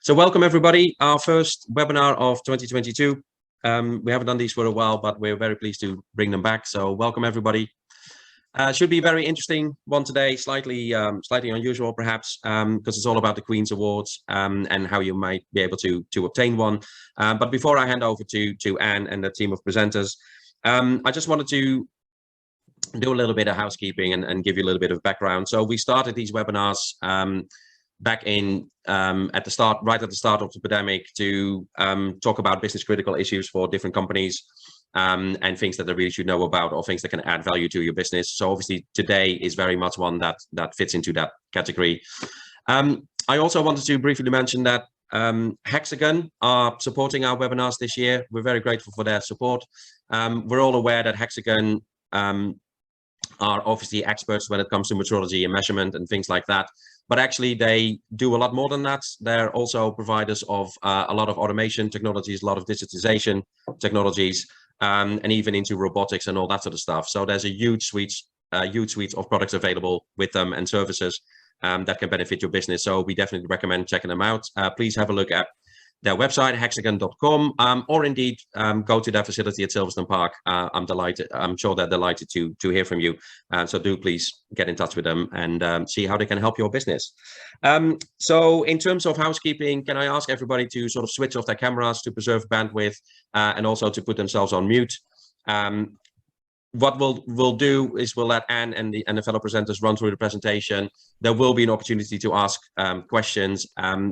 So welcome everybody, our first webinar of 2022. We haven't done these for a while, but we're very pleased to bring them back. So welcome everybody. Should be a very interesting one today, slightly unusual perhaps, because it's all about the Queen's Awards and how you might be able to obtain one. But before I hand over to Anne and the team of presenters, I just wanted to do a little bit of housekeeping and give you a little bit of background. So we started these webinars back in right at the start of the pandemic to talk about business critical issues for different companies and things that they really should know about, or things that can add value to your business. So obviously today is very much one that fits into that category. I also wanted to briefly mention that Hexagon are supporting our webinars this year. We're very grateful for their support. We're all aware that Hexagon are obviously experts when it comes to metrology and measurement and things like that. But actually they do a lot more than that. They're also providers of a lot of automation technologies, a lot of digitization technologies, and even into robotics and all that sort of stuff. So there's a huge suite of products available with them and services that can benefit your business. So we definitely recommend checking them out. Please have a look at their website, hexagon.com, or indeed go to their facility at Silverstone Park. I'm sure they're delighted to hear from you. So do please get in touch with them and see how they can help your business. So in terms of housekeeping, can I ask everybody to sort of switch off their cameras to preserve bandwidth and also to put themselves on mute. What we'll do is we'll let Anne and the fellow presenters run through the presentation. There will be an opportunity to ask questions.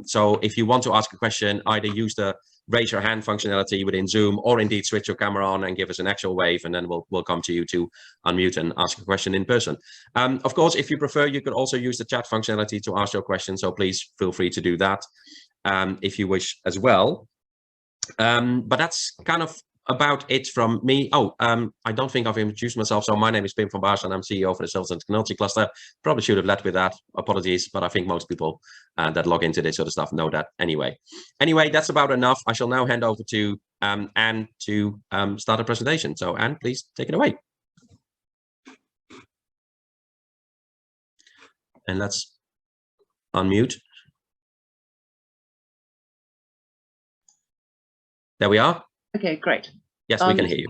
So if you want to ask a question, either use the raise your hand functionality within Zoom, or indeed switch your camera on and give us an actual wave, and then we'll come to you to unmute and ask a question in person. Of course, if you prefer, you could also use the chat functionality to ask your question. So please feel free to do that if you wish as well. But that's kind of about it from me. I don't think I've introduced myself. So my name is Pim van Baars and I'm CEO for the Sales and Technology Cluster. Probably should have led with that. Apologies, but I think most people that log into this sort of stuff know that anyway. Anyway, that's about enough. I shall now hand over to Anne to start the presentation. So Anne, please take it away. And let's unmute. There we are. Okay, great. Yes, we can hear you.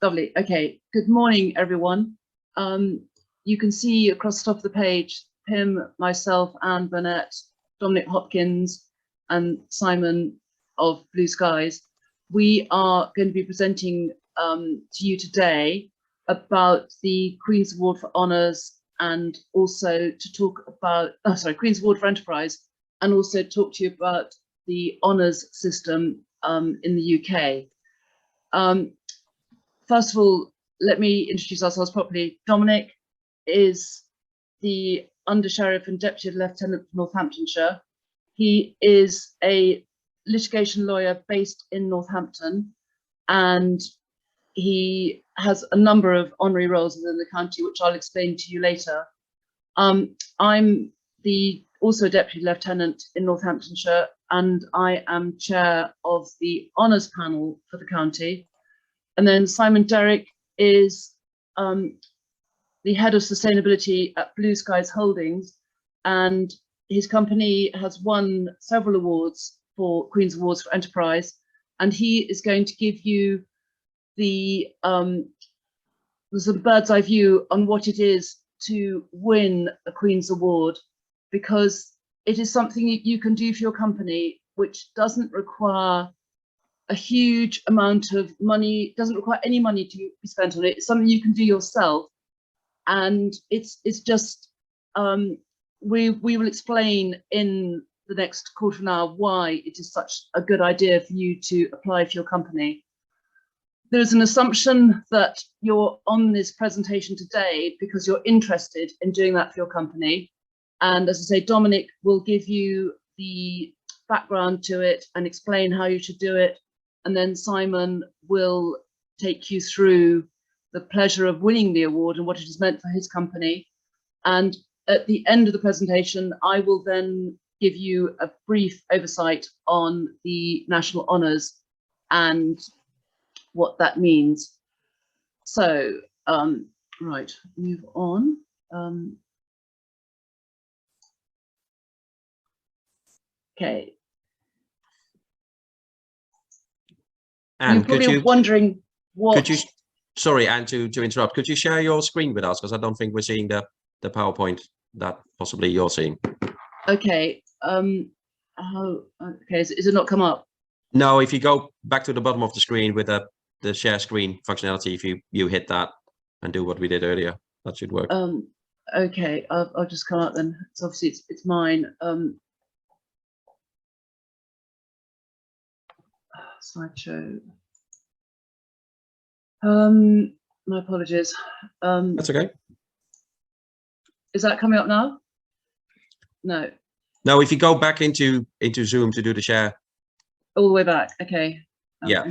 Lovely. Okay, good morning, everyone. You can see across the top of the page, Pim, myself, and Burnett, Dominic, Hopkins, and Simon of Blue Skies. We are going to be presenting to you today about the Queen's Award for Honours, and also to talk about, Queen's Award for Enterprise, and also talk to you about the honours system in the UK. First of all, let me introduce ourselves properly. Dominic is the Under Sheriff and Deputy Lieutenant for Northamptonshire. He is a litigation lawyer based in Northampton, and he has a number of honorary roles within the county, which I'll explain to you later. I'm also a Deputy Lieutenant in Northamptonshire, and I am chair of the honours panel for the county. And then Simon Derrick is the head of sustainability at Blue Skies Holdings, and his company has won several awards for Queen's Awards for Enterprise, and he is going to give you the sort of bird's eye view on what it is to win a Queen's Award, because it is something you can do for your company which doesn't require a huge amount of money, doesn't require any money to be spent on it. It's something you can do yourself, and it's just we will explain in the next quarter of an hour why it is such a good idea for you to apply for your company. There's an assumption that you're on this presentation today because you're interested in doing that for your company. And as I say, Dominic will give you the background to it and explain how you should do it. And then Simon will take you through the pleasure of winning the award and what it has meant for his company. And at the end of the presentation, I will then give you a brief oversight on the national honours and what that means. So, right, move on. Okay, Anne, you're probably wondering what. Could you, sorry, Anne, to interrupt. Could you share your screen with us, because I don't think we're seeing the PowerPoint that possibly you're seeing. Okay. Okay. Is it not come up? No, if you go back to the bottom of the screen with the share screen functionality, if you hit that and do what we did earlier, that should work. Okay, I'll just come up then. So obviously it's mine. Slideshow. My apologies. That's okay. Is that coming up now? No. No, if you go back into Zoom to do the share. All the way back. Okay. Yeah.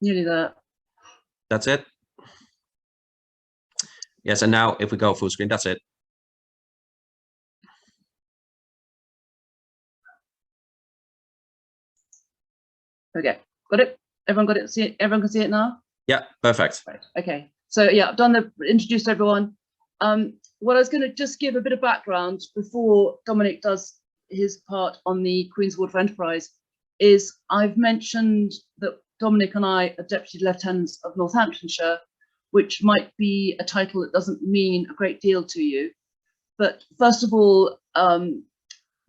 Nearly there. That's it. Yes, and now if we go full screen, that's it. Okay, got it. Everyone got it. See it. Everyone can see it now. Yeah, perfect. Right. Okay. So yeah, I've done introduced everyone. What I was going to just give a bit of background before Dominic does his part on the Queen's Award for Enterprise is I've mentioned that Dominic and I are Deputy Lieutenants of Northamptonshire, which might be a title that doesn't mean a great deal to you. But first of all,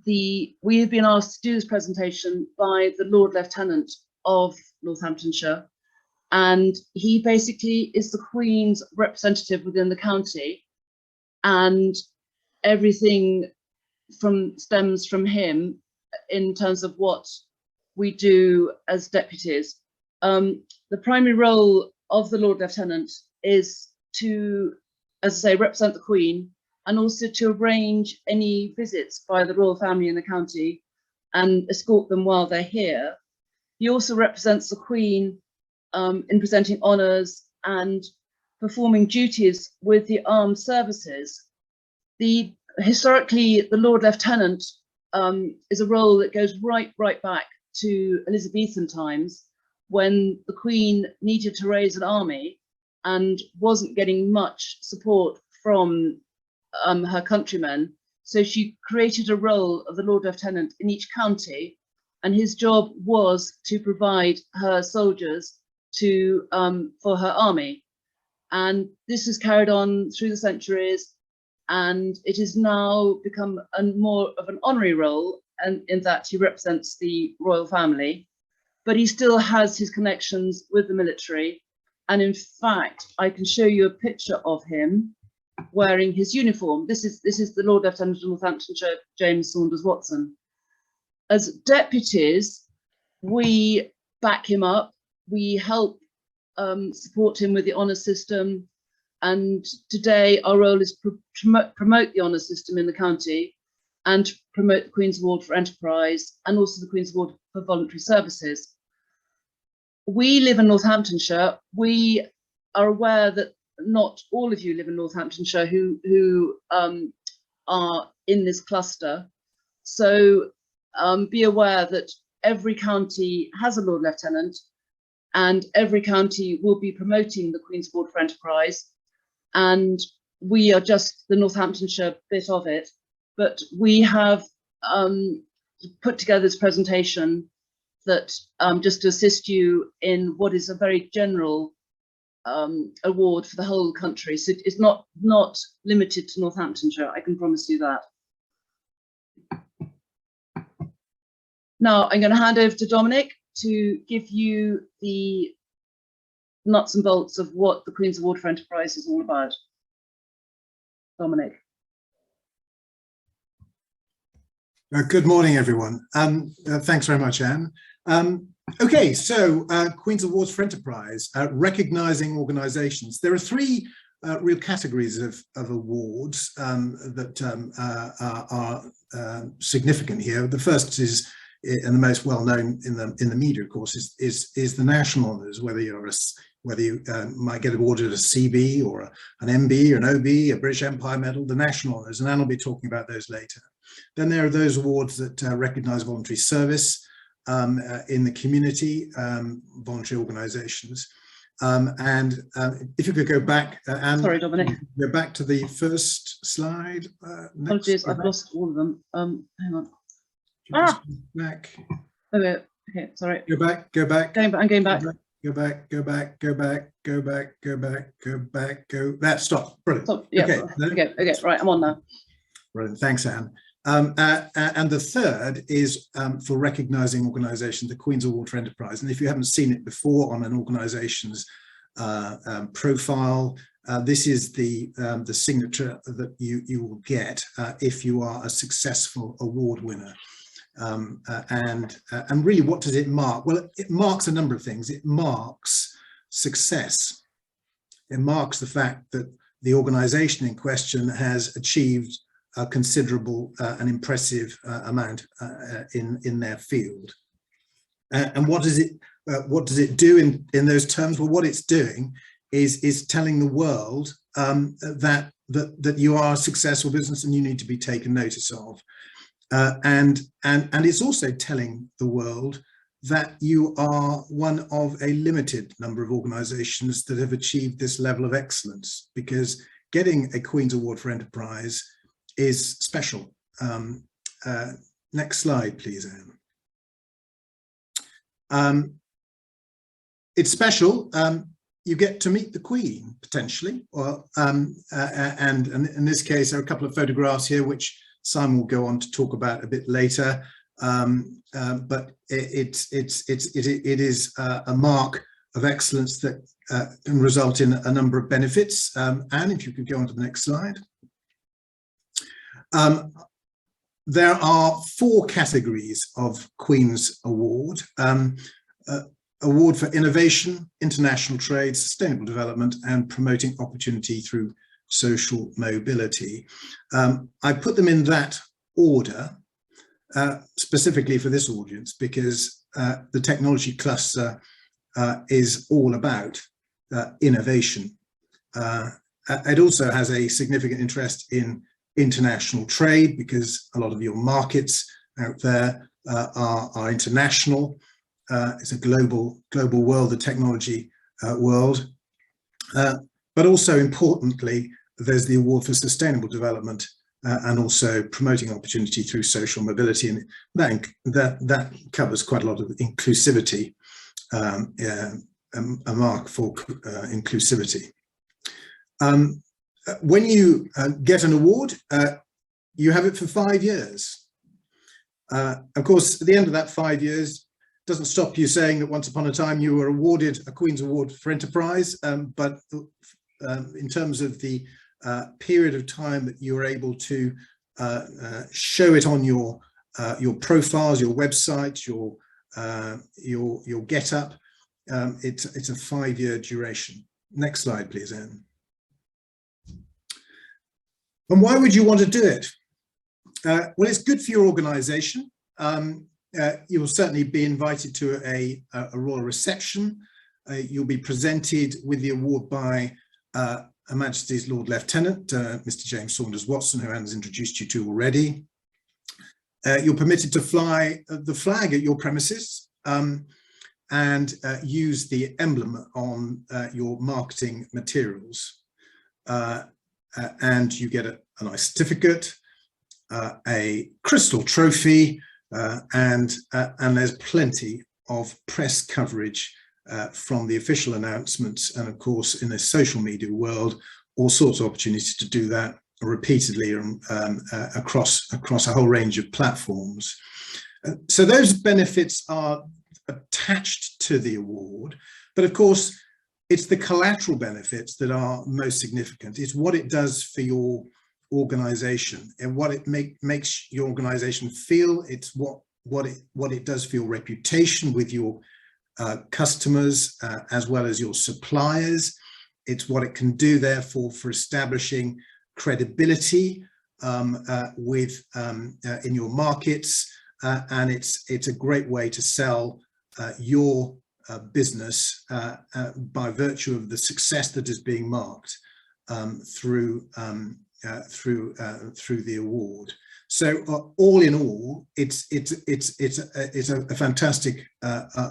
we have been asked to do this presentation by the Lord Lieutenant of Northamptonshire, and he basically is the Queen's representative within the county, and everything stems from him in terms of what we do as deputies. The primary role of the Lord Lieutenant is to, as I say, represent the Queen, and also to arrange any visits by the royal family in the county and escort them while they're here. He also represents the Queen in presenting honours and performing duties with the armed services. Historically, the Lord Lieutenant is a role that goes right back to Elizabethan times, when the Queen needed to raise an army and wasn't getting much support from her countrymen. So she created a role of the Lord Lieutenant in each county, and his job was to provide her soldiers for her army. And this has carried on through the centuries, and it has now become more of an honorary role, and in that he represents the royal family, but he still has his connections with the military. And in fact, I can show you a picture of him wearing his uniform. This is the Lord Lieutenant of Northamptonshire, James Saunders Watson. As deputies, we back him up, we help support him with the honour system, and today our role is to promote the honour system in the county and promote the Queen's Award for Enterprise and also the Queen's Award for Voluntary Services. We live in Northamptonshire. We are aware that not all of you live in Northamptonshire who are in this cluster. So be aware that every county has a Lord Lieutenant, and every county will be promoting the Queen's Award for Enterprise. And we are just the Northamptonshire bit of it. But we have put together this presentation that just to assist you in what is a very general award for the whole country. So it's not limited to Northamptonshire, I can promise you that. Now I'm going to hand over to Dominic to give you the nuts and bolts of what the Queen's Award for Enterprise is all about. Dominic. Good morning, everyone. Thanks very much, Anne. Okay, so Queen's Awards for Enterprise, recognising organisations. There are three real categories of awards that are significant here. The first is, and the most well known in the media, of course, is the national honours. Whether you might get awarded a CB or an MB or an OB, a British Empire Medal, the national honours, and Anne will be talking about those later. Then there are those awards that recognise voluntary service, in the community, voluntary organisations. If you could go back, and sorry, Dominic. Go back to the first slide. Apologies, I've lost all of them. Hang on. Back. Okay, sorry. Go back. I'm going back. Go back. That stop. Brilliant. Stop. Yeah. Okay. Right, I'm on now. Brilliant. Thanks, Anne. And the third is for recognising organisations, the Queen's Award for Enterprise. And if you haven't seen it before on an organisation's profile, this is the signature that you will get if you are a successful award winner. And really, what does it mark? Well, it marks a number of things. It marks success. It marks the fact that the organisation in question has achieved a considerable and impressive amount in their field. And what does it do in those terms? Well, what it's doing is telling the world that you are a successful business and you need to be taken notice of. And it's also telling the world that you are one of a limited number of organisations that have achieved this level of excellence, because getting a Queen's Award for Enterprise is special. Next slide, please, Anne. It's special. You get to meet the Queen, potentially, or and in this case, there are a couple of photographs here, which Simon will go on to talk about a bit later. But it is a mark of excellence that can result in a number of benefits. Anne, if you could go on to the next slide. There are 4 categories of Queen's Award. Award for innovation, international trade, sustainable development, and promoting opportunity through social mobility. I put them in that order specifically for this audience because the technology cluster is all about innovation. It also has a significant interest in international trade because a lot of your markets out there are international. It's a global world, the technology world. But also importantly, there's the award for sustainable development and also promoting opportunity through social mobility, and that covers quite a lot of inclusivity, a mark for inclusivity. When you get an award, you have it for 5 years. Of course, at the end of that 5 years, doesn't stop you saying that once upon a time you were awarded a Queen's Award for Enterprise, but in terms of the period of time that you're able to show it on your profiles, your website, your get-up, it's a 5-year duration. Next slide, please, Anne. And why would you want to do it? Well, it's good for your organisation. You will certainly be invited to a royal reception. You'll be presented with the award by Her Majesty's Lord Lieutenant, Mr. James Saunders Watson, who Anne's introduced you to already. You're permitted to fly the flag at your premises and use the emblem on your marketing materials. And you get a nice certificate, a crystal trophy, and there's plenty of press coverage from the official announcements, and of course in the social media world, all sorts of opportunities to do that repeatedly across a whole range of platforms. So those benefits are attached to the award, but of course it's the collateral benefits that are most significant. It's what it does for your organization and what it makes your organization feel. It's what it does for your reputation with your customers as well as your suppliers. It's what it can do, therefore, for establishing credibility with in your markets, and it's a great way to sell your business by virtue of the success that is being marked through the award. So all in all, it's a fantastic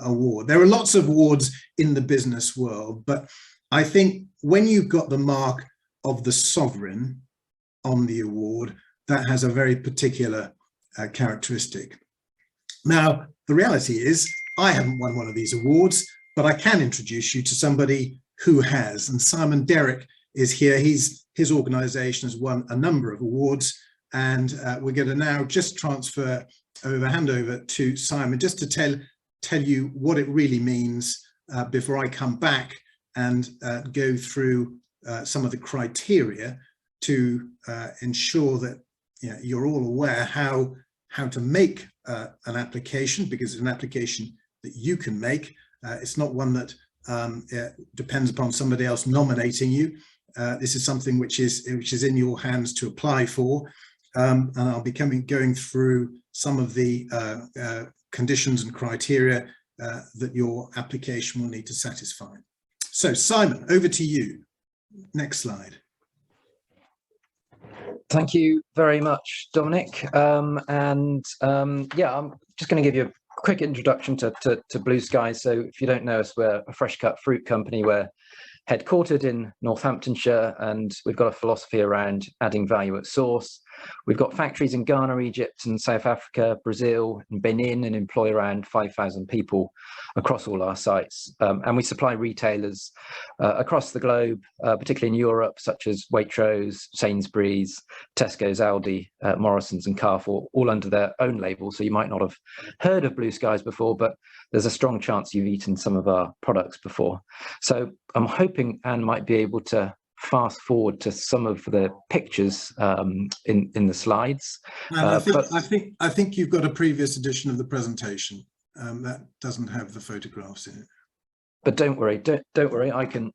award. There are lots of awards in the business world, but I think when you've got the mark of the sovereign on the award, that has a very particular characteristic. Now, the reality is I haven't won one of these awards, but I can introduce you to somebody who has. And Simon Derrick is here. His organisation has won a number of awards, and we're going to now just hand over to Simon just to tell you what it really means before I come back and go through some of the criteria to ensure that you're all aware how to make an application, because it's an application that you can make. It's not one that depends upon somebody else nominating you. This is something which is in your hands to apply for, and I'll be going through some of the conditions and criteria that your application will need to satisfy. So Simon, over to you. Next slide. Thank you very much, Dominic. Yeah, I'm just going to give you a quick introduction to Blue Sky. So if you don't know us, we're a fresh cut fruit company. We're headquartered in Northamptonshire, and we've got a philosophy around adding value at source. We've got factories in Ghana, Egypt and South Africa, Brazil and Benin, and employ around 5,000 people across all our sites. And we supply retailers across the globe, particularly in Europe, such as Waitrose, Sainsbury's, Tesco's, Aldi, Morrison's and Carrefour, all under their own label. So you might not have heard of Blue Skies before, but there's a strong chance you've eaten some of our products before. So I'm hoping Anne might be able to fast forward to some of the pictures in the slides. I think you've got a previous edition of the presentation that doesn't have the photographs in it. But don't worry, don't worry. I can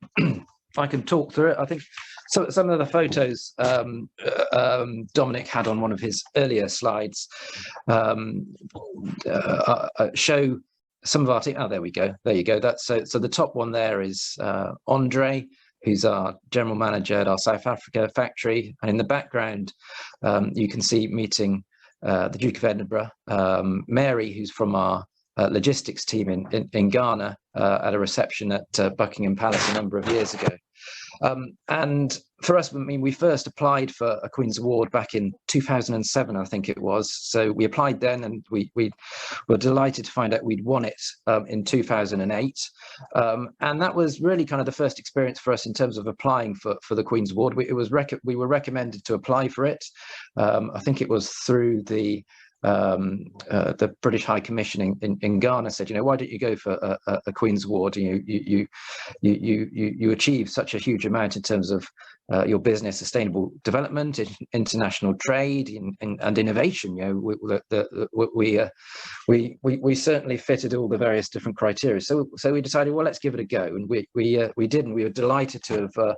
I can talk through it. I think some of the photos Dominic had on one of his earlier slides show some of our team. Oh, there we go. There you go. That's so the top one there is Andre, who's our general manager at our South Africa factory. And in the background, you can see meeting the Duke of Edinburgh, Mary, who's from our logistics team in Ghana at a reception at Buckingham Palace a number of years ago. And for us, I mean, we first applied for a Queen's Award back in 2007, I think it was. So we applied then, and we were delighted to find out we'd won it in 2008. And that was really kind of the first experience for us in terms of applying for the Queen's Award. We were recommended to apply for it. I think it was through the British High Commission in Ghana said, why don't you go for a Queen's Award? You achieve such a huge amount in terms of your business, sustainable development, international trade, and innovation. We certainly fitted all the various different criteria. So we decided, well, let's give it a go, and we did, and we were delighted to have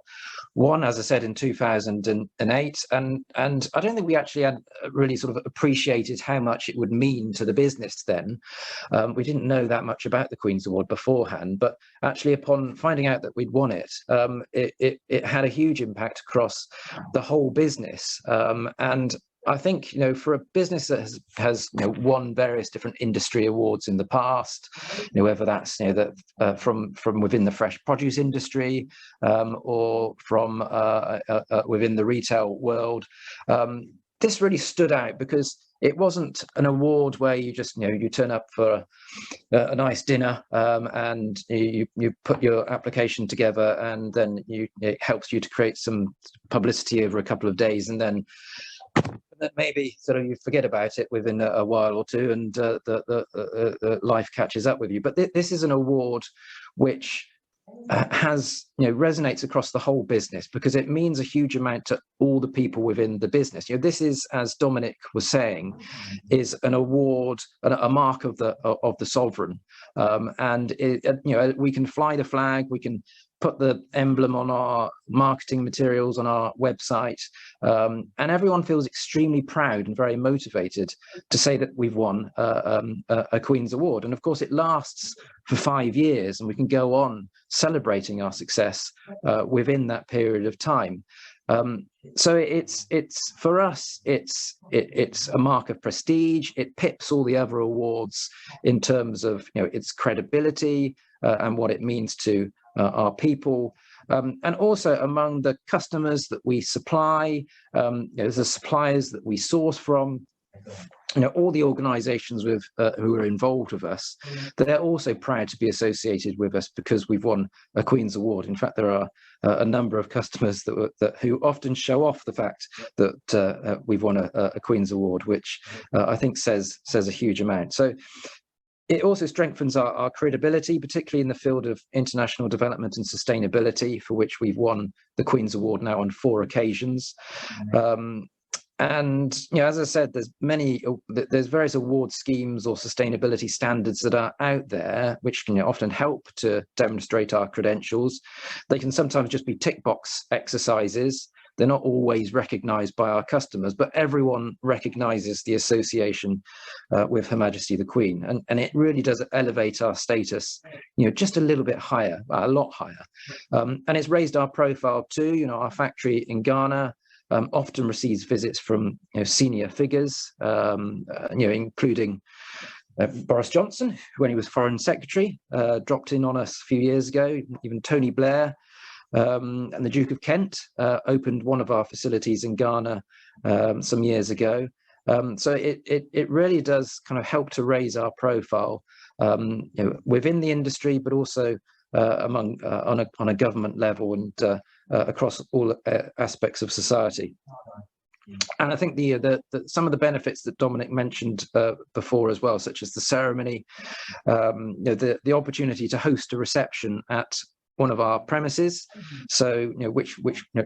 won, as I said, in 2008. And I don't think we actually had really sort of appreciated how much it would mean to the business then. We didn't know that much about the Queen's Award beforehand, but actually upon finding out that we'd won it, it had a huge impact across the whole business. And I think, for a business that has won various different industry awards in the past, whether that's from within the fresh produce industry or from within the retail world, this really stood out because it wasn't an award where you just you turn up for a nice dinner and you put your application together, and then it helps you to create some publicity over a couple of days, and then maybe sort of you forget about it within a while or two, and the life catches up with you. But this is an award which has resonates across the whole business, because it means a huge amount to all the people within the business. This is, as Dominic was saying, is an award, a mark of the sovereign, and we can fly the flag, we can put the emblem on our marketing materials on our website, and everyone feels extremely proud and very motivated to say that we've won a Queen's Award. And of course it lasts for 5 years, and we can go on celebrating our success within that period of time. So it's for us, it's a mark of prestige. It pips all the other awards in terms of its credibility and what it means to our people. And also among the customers that we supply, the suppliers that we source from, all the organizations who are involved with us, they're also proud to be associated with us because we've won a Queen's Award. In fact, there are a number of customers who often show off the fact that we've won a Queen's Award, which I think says a huge amount. So it also strengthens our credibility, particularly in the field of international development and sustainability, for which we've won the Queen's Award now on 4 occasions. And as I said, there's various award schemes or sustainability standards that are out there, which can often help to demonstrate our credentials. They can sometimes just be tick box exercises. They're not always recognised by our customers, but everyone recognises the association with Her Majesty the Queen, and it really does elevate our status, just a little bit higher, a lot higher, and it's raised our profile too. Our factory in Ghana often receives visits from senior figures, including Boris Johnson, when he was Foreign Secretary, dropped in on us a few years ago. Even Tony Blair and the Duke of Kent opened one of our facilities in Ghana some years ago. So it really does kind of help to raise our profile within the industry, but also on a government level and across all aspects of society. And I think some of the benefits that Dominic mentioned before as well, such as the ceremony, the opportunity to host a reception at one of our premises, so which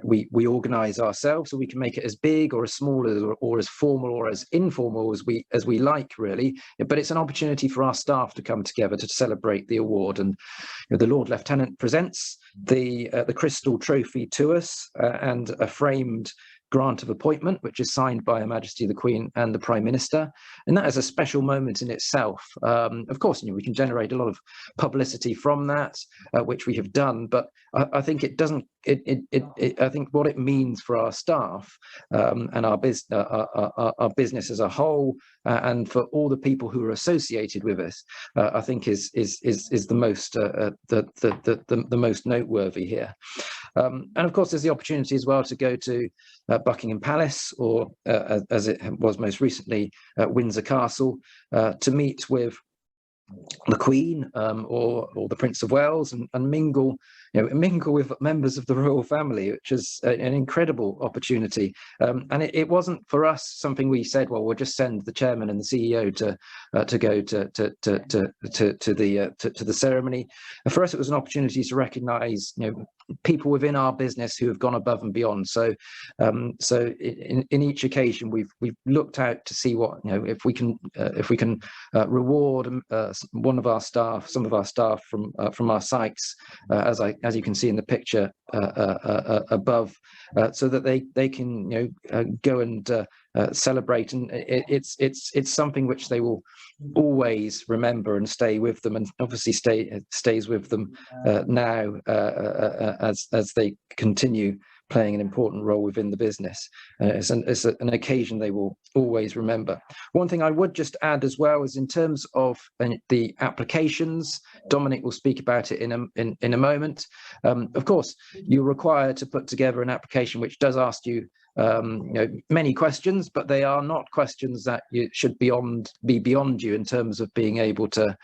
we organise ourselves, so we can make it as big or as small or as formal or as informal as we like, really. But it's an opportunity for our staff to come together to celebrate the award, and the Lord Lieutenant presents the Crystal Trophy to us and a framed grant of appointment, which is signed by Her Majesty the Queen and the Prime Minister, and that is a special moment in itself. Of course, we can generate a lot of publicity from that, which we have done, but I think it doesn't. I think what it means for our staff and our business as a whole, and for all the people who are associated with us, I think is the most noteworthy here. And of course, there's the opportunity as well to go to Buckingham Palace, or as it was most recently, Windsor Castle, to meet with the Queen or the Prince of Wales and mingle with members of the royal family, which is an incredible opportunity. And it wasn't for us something we said, well, we'll just send the chairman and the CEO to go to the ceremony. And for us, it was an opportunity to recognise people within our business who have gone above and beyond. So in each occasion, we've looked out to see what if we can reward some of our staff from our sites, as you can see in the picture above, so that they can go and celebrate, and it's something which they will always remember and stay with them, and obviously stays with them now as they continue playing an important role within the business. It's an occasion they will always remember. One thing I would just add as well is in terms of the applications. Dominic will speak about it in a moment. Of course, you're required to put together an application which does ask you many questions, but they are not questions that should be beyond you in terms of being able to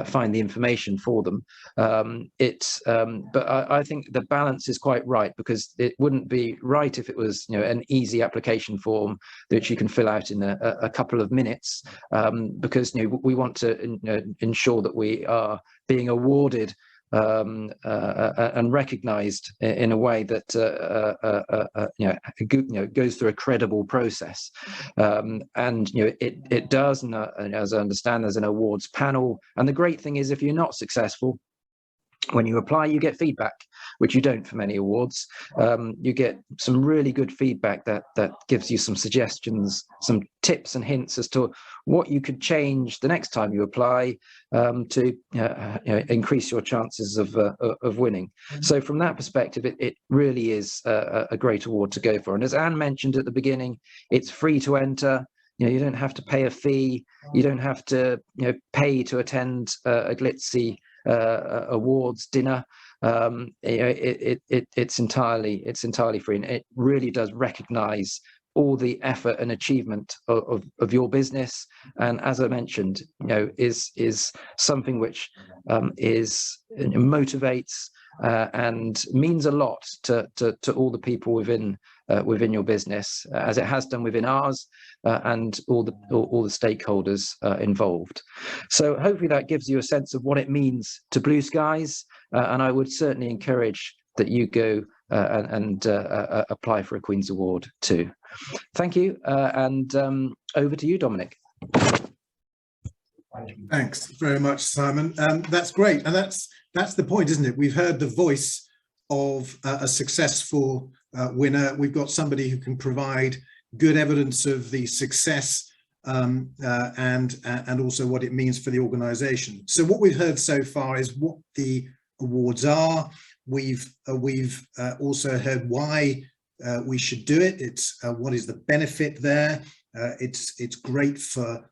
find the information for them. But I think the balance is quite right, because it wouldn't be right if it was an easy application form that you can fill out in a couple of minutes, because we want to ensure that we are being awarded and recognised in a way that goes through a credible process, and it does. And as I understand, there's an awards panel, and the great thing is, if you're not successful, when you apply, you get feedback, which you don't for many awards. You get some really good feedback that gives you some suggestions, some tips and hints as to what you could change the next time you apply to increase your chances of winning. So from that perspective, it really is a great award to go for. And as Anne mentioned at the beginning, it's free to enter. You don't have to pay a fee. You don't have to pay to attend a glitzy awards dinner. It's entirely free, and it really does recognise all the effort and achievement of your business. And as I mentioned, is something which motivates and means a lot to all the people within your business, as it has done within ours, and all the stakeholders involved. So hopefully that gives you a sense of what it means to Blue Skies, and I would certainly encourage that you go and apply for a Queen's Award too. Thank you, and over to you, Dominic. Thanks very much, Simon. That's great, and that's the point, isn't it? We've heard the voice of a successful winner. We've got somebody who can provide good evidence of the success and also what it means for the organisation. So what we've heard so far is what the awards are. We've also heard why we should do it. It's what is the benefit there. It's great for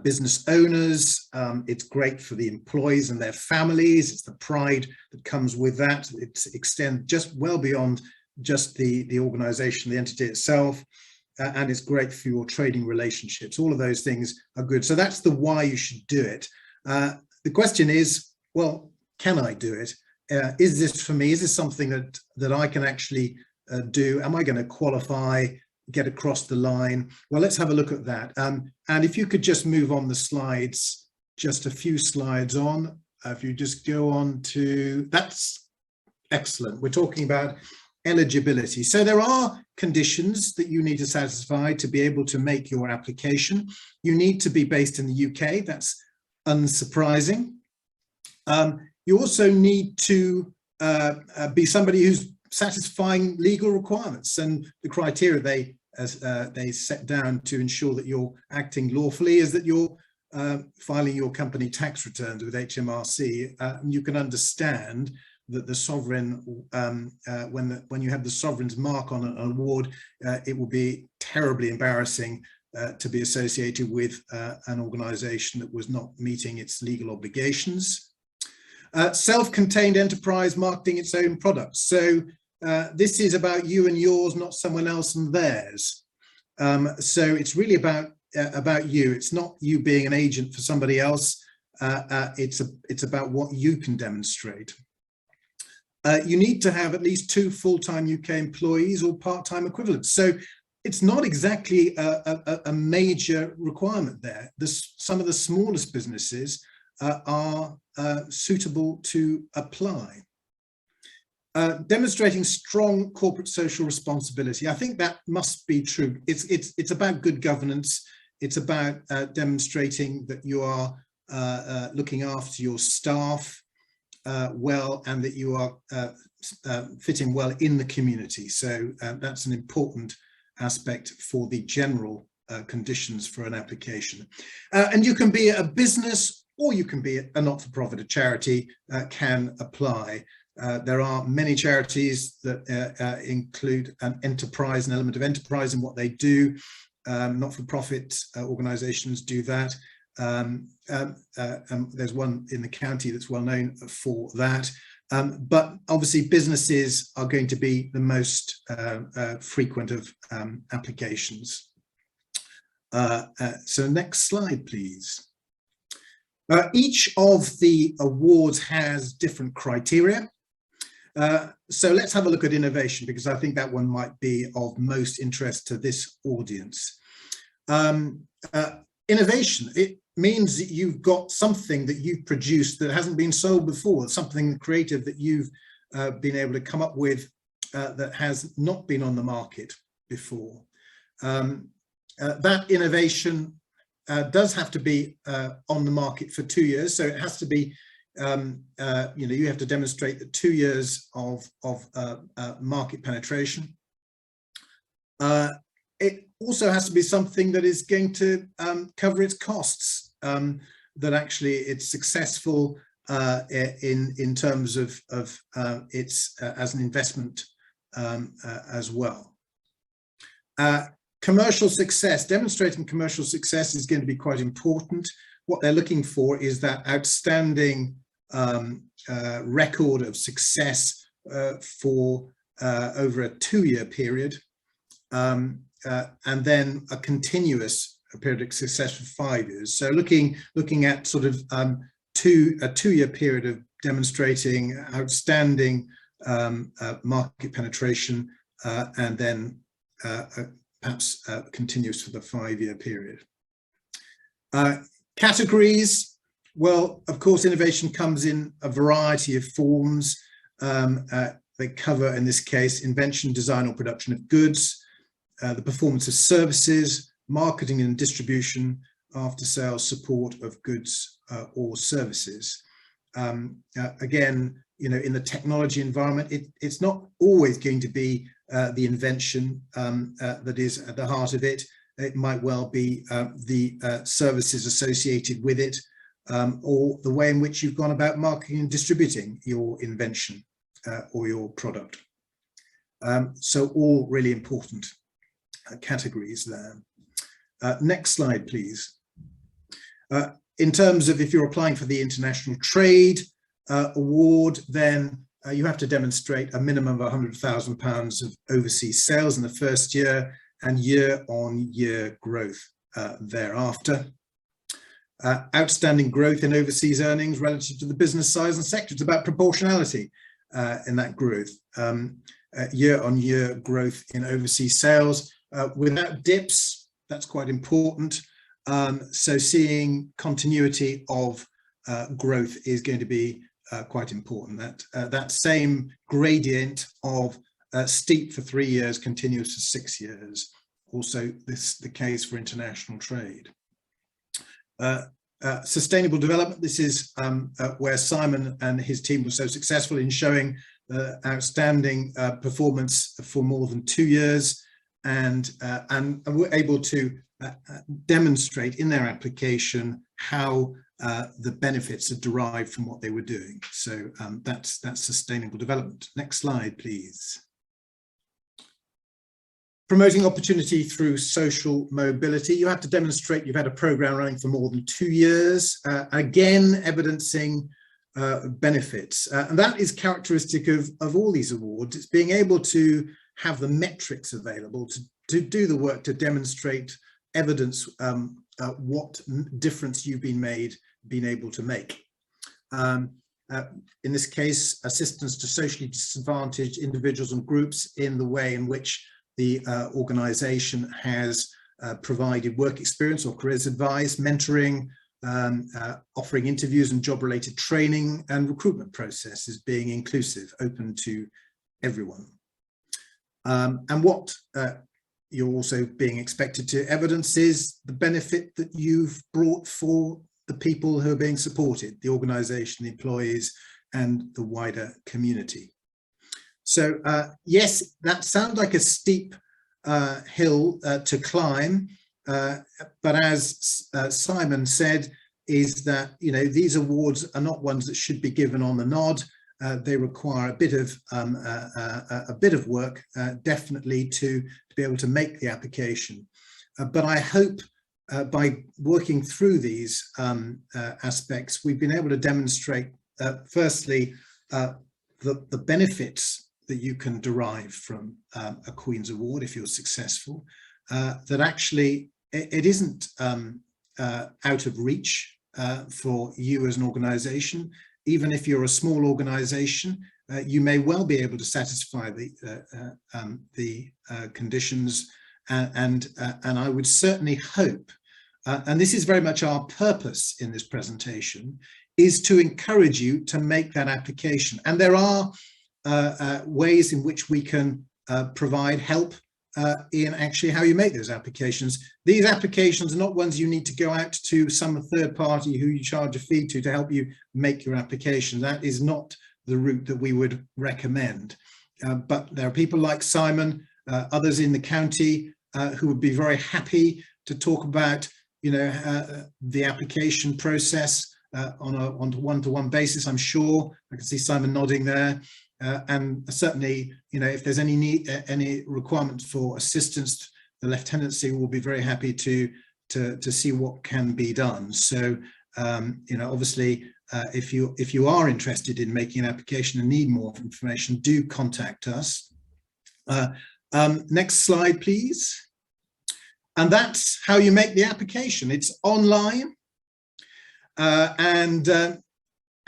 business owners. It's great for the employees and their families. It's the pride that comes with that. It extends just well beyond just the organisation, the entity itself, and it's great for your trading relationships. All of those things are good. So that's the why you should do it. The question is, well, can I do it? Is this for me? Is this something that I can actually do? Am I going to qualify, get across the line? Well, let's have a look at that. And if you could just move on the slides, just a few slides on, if you just go on to, that's excellent. We're talking about eligibility. So there are conditions that you need to satisfy to be able to make your application. You need to be based in the UK. That's unsurprising. You also need to be somebody who's satisfying legal requirements, and the criteria they set down to ensure that you're acting lawfully is that you're filing your company tax returns with HMRC. You can understand that the sovereign, when you have the sovereign's mark on an award, it will be terribly embarrassing to be associated with an organisation that was not meeting its legal obligations. Self-contained enterprise marketing its own products. So this is about you and yours, not someone else and theirs. So it's really about you. It's not you being an agent for somebody else. It's about what you can demonstrate. You need to have at least 2 full-time UK employees or part-time equivalents. So it's not exactly a major requirement there. Some of the smallest businesses are suitable to apply. Demonstrating strong corporate social responsibility. I think that must be true. It's about good governance. It's about demonstrating that you are looking after your staff well, and that you are fitting well in the community. So that's an important aspect for the general conditions for an application. And you can be a business, or you can be a not-for-profit, a charity can apply. There are many charities that include an enterprise, an element of enterprise in what they do. Not-for-profit organisations do that. There's one in the county that's well known for that. But obviously businesses are going to be the most frequent of applications. So next slide, please. Each of the awards has different criteria. So let's have a look at innovation, because I think that one might be of most interest to this audience. Innovation, it means that you've got something that you've produced that hasn't been sold before, something creative that you've been able to come up with that has not been on the market before. That innovation does have to be on the market for 2 years, so it has to be you have to demonstrate that 2 years of market penetration. It also has to be something that is going to cover its costs, that actually it's successful in terms of its as an investment as well. Commercial success, demonstrating commercial success is going to be quite important. What they're looking for is that outstanding record of success for over a 2-year period, and then a continuous period of success for 5 years. So looking at sort of a 2-year period of demonstrating outstanding market penetration, and then perhaps continuous for the 5-year period. Categories, well, of course, innovation comes in a variety of forms. They cover, in this case, invention, design or production of goods, the performance of services, marketing and distribution, after-sales support of goods or services. Again, in the technology environment, it's not always going to be the invention that is at the heart of it. It might well be the services associated with it, or the way in which you've gone about marketing and distributing your invention or your product. So all really important categories there. Next slide, please. In terms of if you're applying for the International Trade Award, then you have to demonstrate a minimum of £100,000 of overseas sales in the first year and year-on-year growth thereafter. Outstanding growth in overseas earnings relative to the business size and sector. It's about proportionality in that growth. Year-on-year growth in overseas sales without dips, that's quite important. So seeing continuity of growth is going to be quite important. That same gradient of steep for 3 years, continuous for 6 years. Also, this the case for international trade. Sustainable development. This is where Simon and his team were so successful in showing outstanding performance for more than 2 years, and were able to demonstrate in their application how the benefits are derived from what they were doing. So that's sustainable development. Next slide, please. Promoting opportunity through social mobility. You have to demonstrate you've had a program running for more than 2 years, again evidencing benefits. And that is characteristic of all these awards. It's being able to have the metrics available to do the work to demonstrate evidence what difference you've been able to make. In this case, assistance to socially disadvantaged individuals and groups in the way in which the organisation has provided work experience or careers advice, mentoring, offering interviews and job-related training, and recruitment processes being inclusive, open to everyone. And what you're also being expected to evidence is the benefit that you've brought for the people who are being supported, the organisation, the employees, and the wider community. So yes, that sounds like a steep hill to climb, but as Simon said, is that these awards are not ones that should be given on the nod. They require a bit of work, definitely, to be able to make the application. But I hope by working through these aspects, we've been able to demonstrate, firstly, the benefits that you can derive from a Queen's Award if you're successful, that actually it isn't out of reach for you as an organisation. Even if you're a small organisation, you may well be able to satisfy the conditions, and I would certainly hope, and this is very much our purpose in this presentation, is to encourage you to make that application. And there are ways in which we can provide help in actually how you make those applications. These applications are not ones you need to go out to some third party who you charge a fee to help you make your application. That is not the route that we would recommend. But there are people like Simon, others in the county who would be very happy to talk about, you know, the application process on a one-to-one basis. I'm sure I can see Simon nodding there. And certainly, you know, if there's any need, any requirement for assistance, the lieutenancy will be very happy to see what can be done. So, you know, obviously, if you are interested in making an application and need more information, do contact us. Next slide, please. And that's how you make the application. It's online, and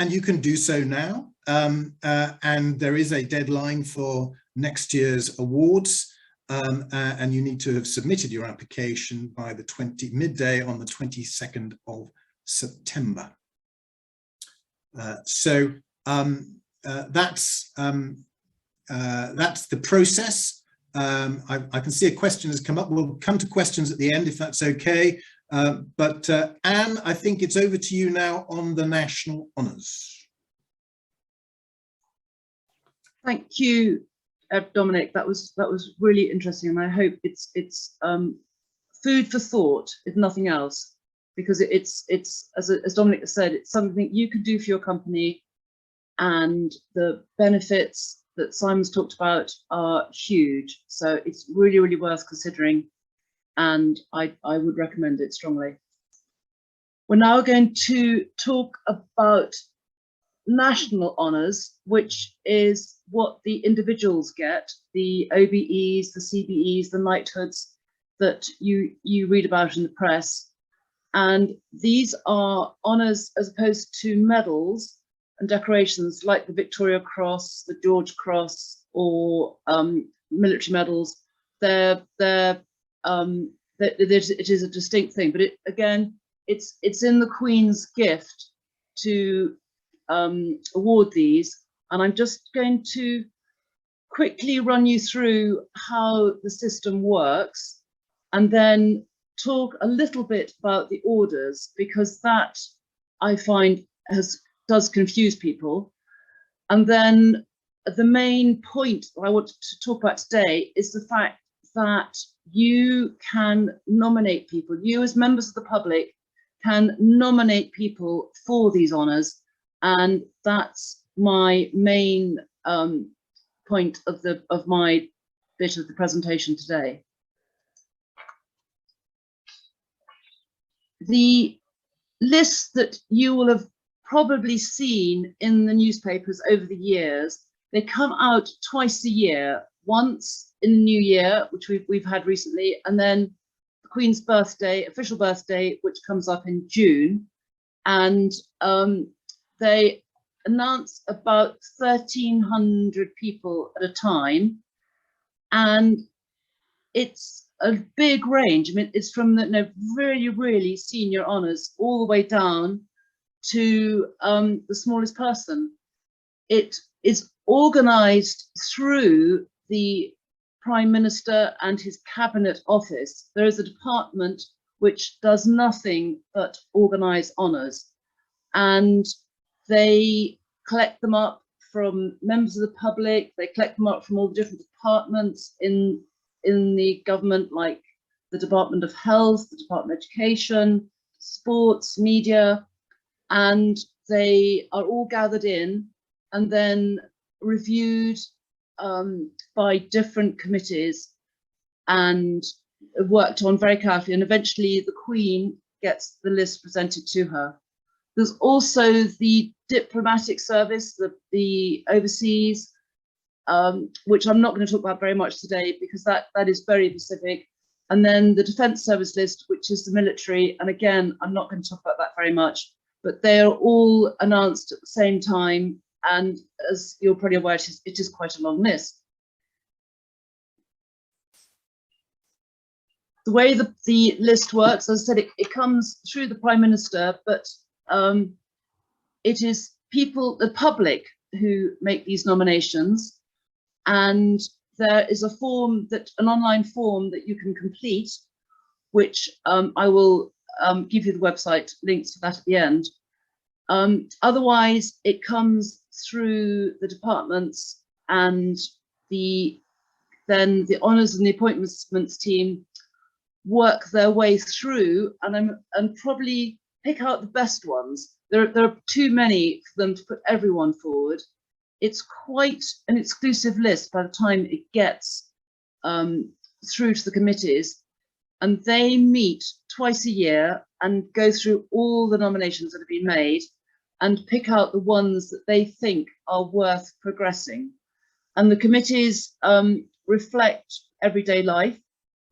you can do so now. And there is a deadline for next year's awards, and you need to have submitted your application by the midday on the 22nd of September. So that's the process. I can see a question has come up. We'll come to questions at the end if that's okay. But Anne, I think it's over to you now on the national honours. Thank you, Dominic. That was really interesting, and I hope it's food for thought, if nothing else, because it's as Dominic has said, it's something you could do for your company, and the benefits that Simon's talked about are huge. So it's really, really worth considering, and I would recommend it strongly. We're now going to talk about national honours, which is what the individuals get, the OBEs, the CBEs, the knighthoods that you read about in the press. And these are honours as opposed to medals and decorations like the Victoria Cross, the George Cross, or military medals. It is a distinct thing, but it's in the Queen's gift to award these, and I'm just going to quickly run you through how the system works, and then talk a little bit about the orders, because that I find does confuse people. And then the main point I want to talk about today is the fact that you can nominate people. You as members of the public can nominate people for these honours, and that's my main point of my bit of the presentation today. The list that you will have probably seen in the newspapers over the years, they come out twice a year, once in the new year, which we've had recently, and then the Queen's birthday, official birthday, which comes up in June. And they announce about 1,300 people at a time, and it's a big range. I mean, it's from the really, really senior honours all the way down to the smallest person. It is organised through the Prime Minister and his Cabinet Office. There is a department which does nothing but organise honours, and they collect them up from members of the public. They collect them up from all the different departments in the government, like the Department of Health, the Department of Education, Sports, Media, and they are all gathered in and then reviewed by different committees and worked on very carefully, and eventually the Queen gets the list presented to her. There's also the diplomatic service, the overseas, which I'm not going to talk about very much today because that is very specific. And then the Defence Service list, which is the military, and again, I'm not going to talk about that very much, but they are all announced at the same time. And as you're probably aware, it is quite a long list. The way the list works, as I said, it comes through the Prime Minister, but it is people, the public, who make these nominations, and there is a form an online form that you can complete, which I will give you the website links for that at the end. Otherwise, it comes through the departments, and then the honours and the appointments team work their way through and probably pick out the best ones. There are too many for them to put everyone forward. It's quite an exclusive list by the time it gets through to the committees, and they meet twice a year and go through all the nominations that have been made and pick out the ones that they think are worth progressing. And the committees reflect everyday life.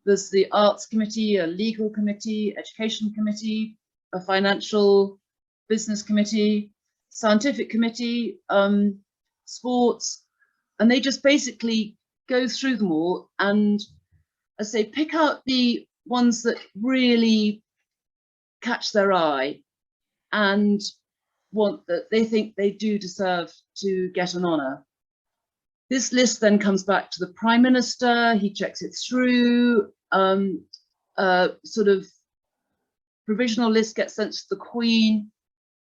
There's the arts committee, a legal committee, education committee, a financial business committee, scientific committee, sports, and they just basically go through them all and, I say, pick out the ones that really catch their eye and that they think they do deserve to get an honour. This list then comes back to the Prime Minister. He checks it through. Sort of provisional list gets sent to the Queen,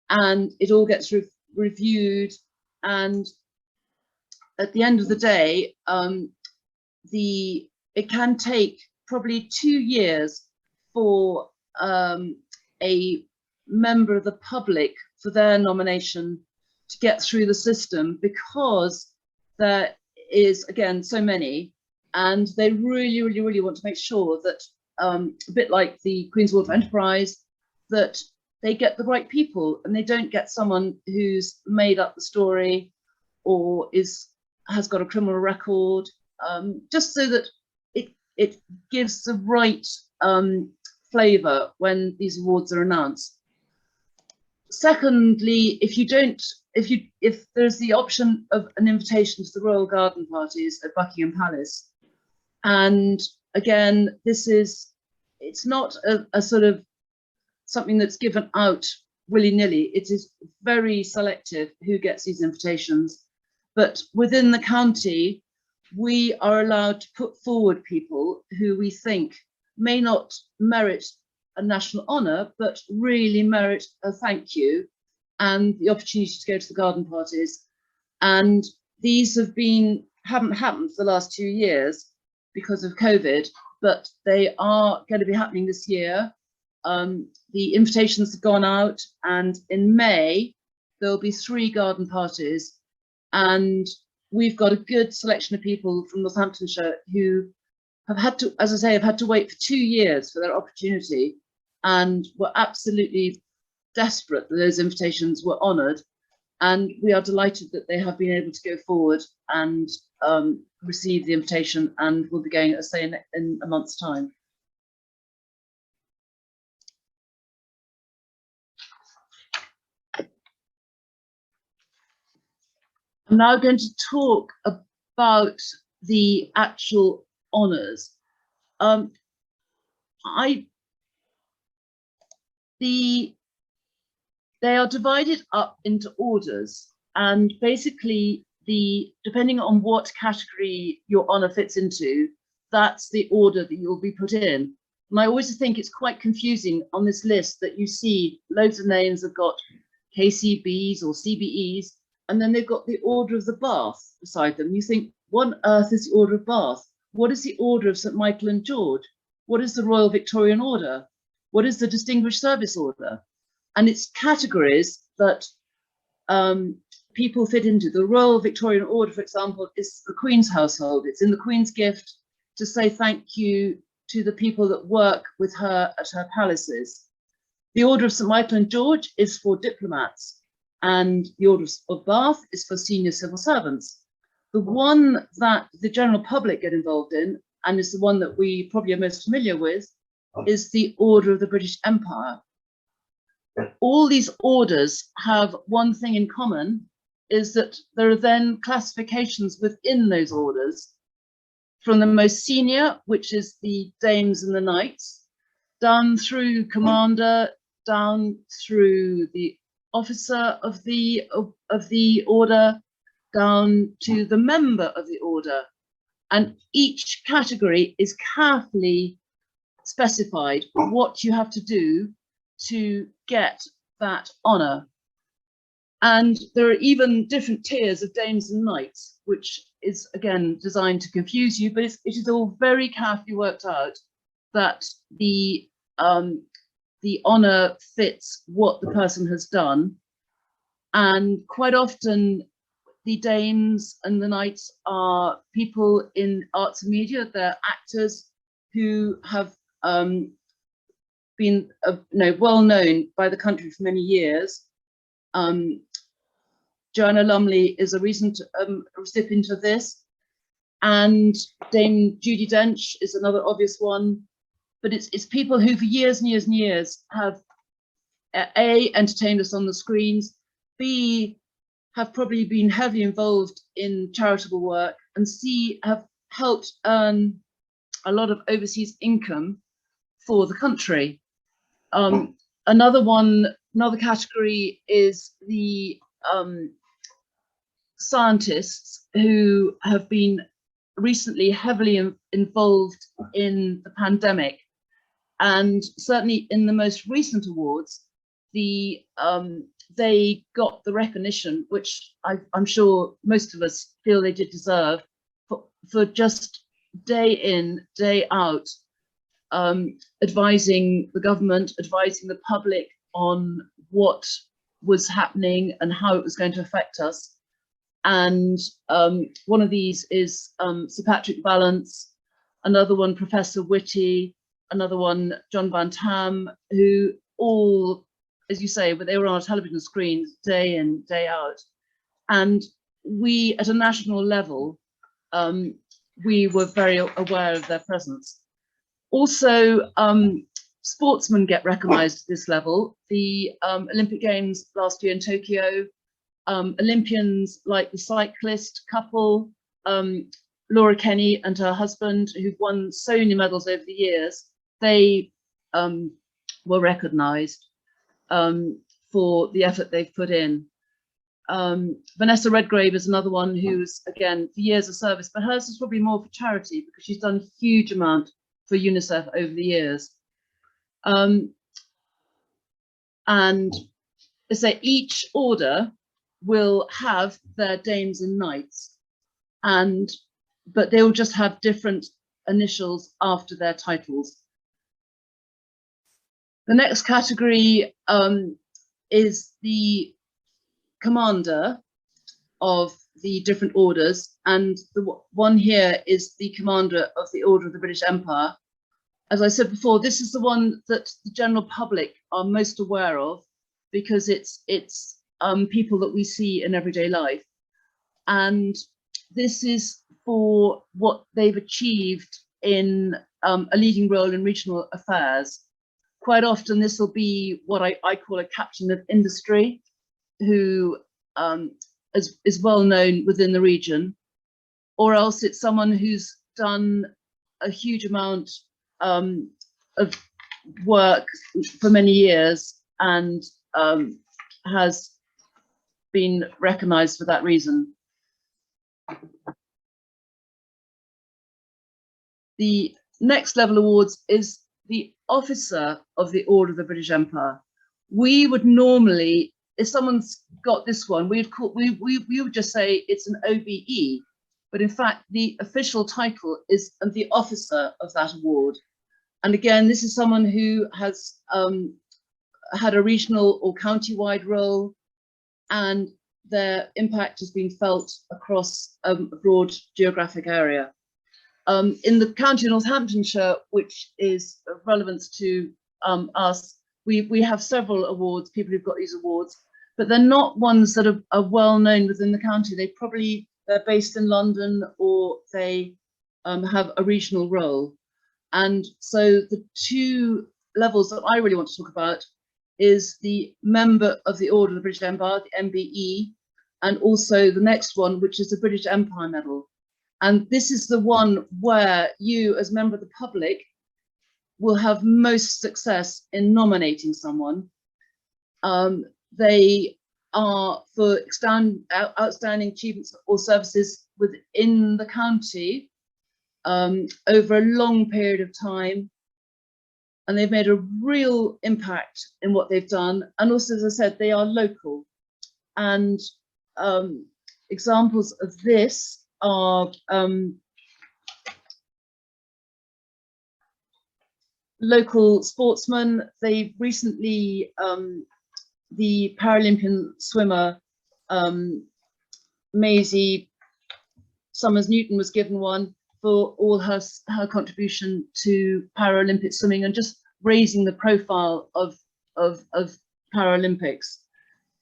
and it all gets reviewed. And at the end of the day, it can take probably 2 years for a member of the public for their nomination to get through the system, because there is, again, so many, and they really, really, really want to make sure that, a bit like the Queen's Award for Enterprise, that they get the right people and they don't get someone who's made up the story or has got a criminal record, just so that it gives the right flavour when these awards are announced. Secondly, if there's the option of an invitation to the royal garden parties at Buckingham Palace, and again, it's not a sort of something that's given out willy-nilly. It is very selective who gets these invitations, but within the county, we are allowed to put forward people who we think may not merit a national honour, but really merit a thank you and the opportunity to go to the garden parties. And these haven't happened for the last 2 years because of COVID, but they are going to be happening this year. The invitations have gone out, and in May there'll be 3 garden parties, and we've got a good selection of people from Northamptonshire who have had to, as I say, have had to wait for 2 years for their opportunity, and were absolutely desperate that those invitations were honoured. And we are delighted that they have been able to go forward and receive the invitation, and will be going, as I say, in a month's time. I'm now going to talk about the actual honours. They are divided up into orders, and basically depending on what category your honour fits into, that's the order that you'll be put in. And I always think it's quite confusing on this list that you see loads of names have got KCBs or CBEs, and then they've got the Order of the Bath beside them. You think, what on earth is the Order of Bath? What is the Order of St Michael and George? What is the Royal Victorian Order? What is the Distinguished Service Order? And it's categories that people fit into. The Royal Victorian Order, for example, is the Queen's household. It's in the Queen's gift to say thank you to the people that work with her at her palaces. The Order of St Michael and George is for diplomats, and the Order of Bath is for senior civil servants. The one that the general public get involved in, and is the one that we probably are most familiar with, is the Order of the British Empire. All these orders have one thing in common, is that there are then classifications within those orders, from the most senior, which is the dames and the knights, down through commander, down through the officer of the order, down to the member of the order. And each category is carefully specified what you have to do to get that honour. And there are even different tiers of dames and knights, which is again designed to confuse you, but it is all very carefully worked out that the honour fits what the person has done. And quite often the dames and the knights are people in arts and media. They're actors who have been well known by the country for many years. Joanna Lumley is a recent recipient of this, and Dame Judi Dench is another obvious one. But it's people who for years and years and years have A, entertained us on the screens, B, have probably been heavily involved in charitable work, and C, have helped earn a lot of overseas income for the country. Another category is the scientists who have been recently heavily involved in the pandemic, and certainly in the most recent awards, they got the recognition which I'm sure most of us feel they did deserve for just day in, day out, advising the government, advising the public on what was happening and how it was going to affect us. And one of these is Sir Patrick Vallance, another one Professor Whitty, another one John Van Tam, who all, as you say, but they were on our television screens day in, day out. And we, at a national level, we were very aware of their presence. Also, sportsmen get recognised at this level. The Olympic Games last year in Tokyo, Olympians like the cyclist couple, Laura Kenny and her husband, who've won so many medals over the years, they were recognised for the effort they've put in. Vanessa Redgrave is another one who's, again, for years of service, but hers is probably more for charity because she's done a huge amount for UNICEF over the years. And I say each order will have their dames and knights, but they will just have different initials after their titles. The next category is the commander of the different orders, and the one here is the commander of the Order of the British Empire. As I said before, this is the one that the general public are most aware of because it's people that we see in everyday life, and this is for what they've achieved in a leading role in regional affairs. Quite often this will be what I call a captain of industry, who is well known within the region, or else it's someone who's done a huge amount of work for many years and has been recognized for that reason. The next level awards is the officer of the Order of the British Empire. We would normally, if someone's got this one, we would just say it's an OBE, but in fact the official title is the officer of that award. And again, this is someone who has had a regional or county-wide role, and their impact has been felt across a broad geographic area. In the county of Northamptonshire, which is of relevance to us, we have several awards, people who've got these awards, but they're not ones that are well known within the county. They're based in London, or they have a regional role. And so the two levels that I really want to talk about is the member of the Order of the British Empire, the MBE, and also the next one, which is the British Empire Medal. And this is the one where you, as a member of the public, will have most success in nominating someone. They are for outstanding achievements or services within the county, over a long period of time. And they've made a real impact in what they've done. And also, as I said, they are local. And examples of this are local sportsmen. They recently, the Paralympian swimmer, Maisie Summers-Newton was given one for all her contribution to Paralympic swimming and just raising the profile of Paralympics.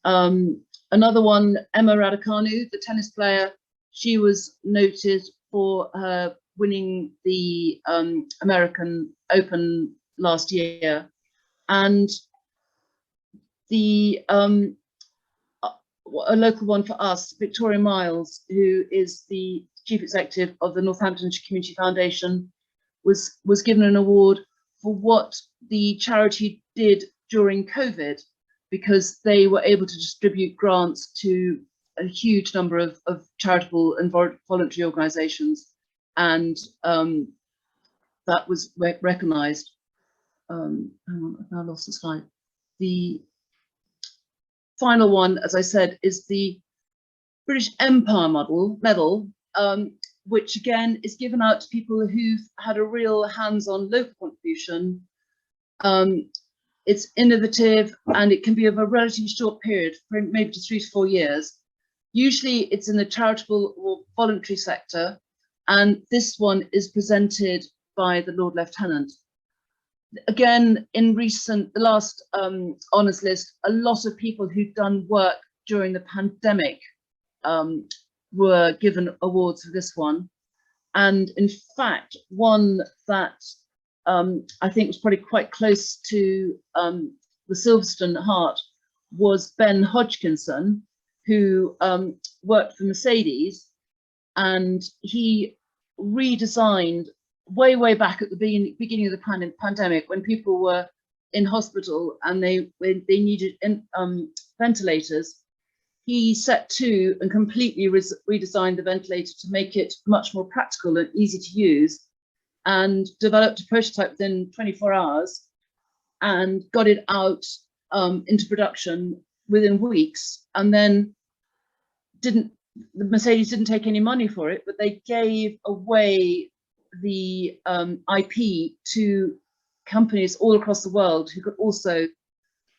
Another one, Emma Raducanu, the tennis player, she was noted for her winning the American Open last year. And the a local one for us, Victoria Miles, who is the Chief Executive of the Northamptonshire Community Foundation, was given an award for what the charity did during COVID, because they were able to distribute grants to a huge number of charitable and voluntary organisations, and that was recognised. Hang on, I've now lost the slide. The final one, as I said, is the British Empire Medal, which again is given out to people who've had a real hands-on local contribution. It's innovative and it can be of a relatively short period, maybe just 3 to 4 years. Usually it's in the charitable or voluntary sector, and this one is presented by the Lord Lieutenant. Again, in the last honours list, a lot of people who'd done work during the pandemic were given awards for this one. And in fact, one that I think was probably quite close to the Silverstone Heart was Ben Hodgkinson, who worked for Mercedes, and he redesigned way back at the beginning of the pandemic, when people were in hospital and they needed ventilators. He set to and completely redesigned the ventilator to make it much more practical and easy to use, and developed a prototype within 24 hours and got it out into production within weeks. And then Mercedes didn't take any money for it, but they gave away the IP to companies all across the world who could also